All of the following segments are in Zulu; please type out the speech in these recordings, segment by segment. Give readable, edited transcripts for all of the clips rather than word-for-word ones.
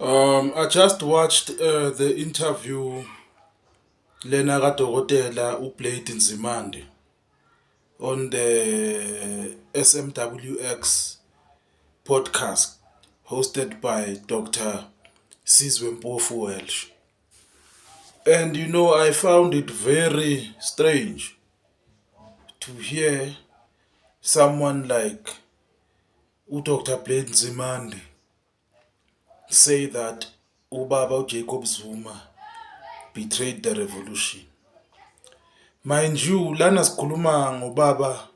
I just watched the interview lena kadokotela uBlade Nzimande on the SMWX podcast hosted by Dr. Sizwe Mpofu Welsh. And I found it very strange to hear someone like Dr. Blade Nzimande say that Ubaba Jacob Zuma betrayed the revolution. Mind you, lana sikhuluma ngobaba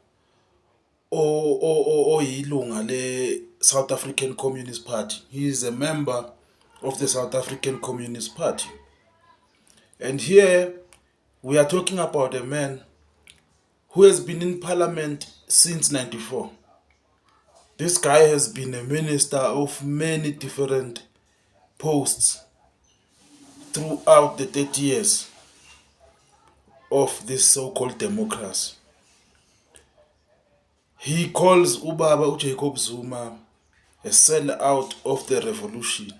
oyilunga le South African Communist Party. He is a member of the South African Communist Party. And here we are talking about a man who has been in parliament since 94. This guy has been a minister of many different posts throughout the 30 years of this so-called democracy. He calls Ubaba Jacob Zuma a sellout of the revolution.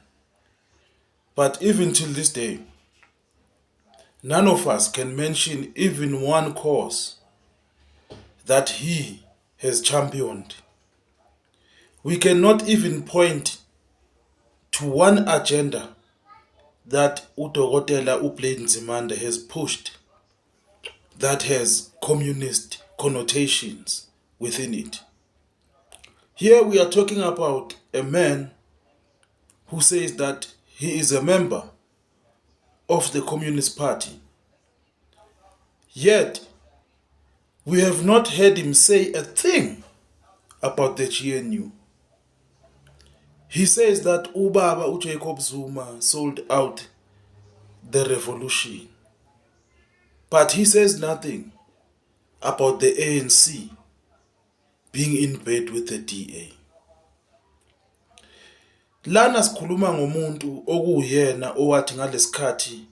But even till this day, none of us can mention even one cause that he has championed. We cannot even point to one agenda that Udokotela uBlade Nzimande has pushed that has communist connotations within it. Here we are talking about a man who says that he is a member of the Communist Party. Yet, we have not heard him say a thing about the GNU. He says that Ubaba Jacob Zuma sold out the revolution. But he says nothing about the ANC being in bed with the DA. Lana sikhuluma ngomuntu okuyena owathi ngalesikhathi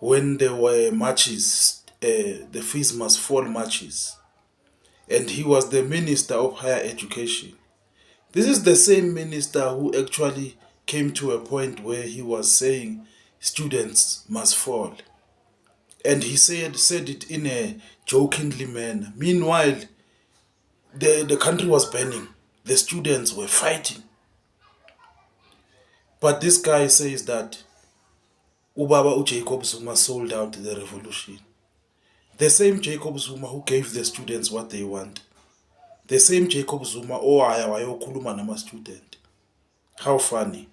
when there were marches, the Fees Must Fall marches, and he was the Minister of Higher Education. This is the same minister who actually came to a point where he was saying students must fall. And he said it in a jokingly manner. Meanwhile, the country was burning. The students were fighting. But this guy says that Ubaba Jacob Zuma sold out the revolution. The same Jacob Zuma who gave the students what they want. The same Jacob Zuma owaya wayokhuluma nama student. How funny.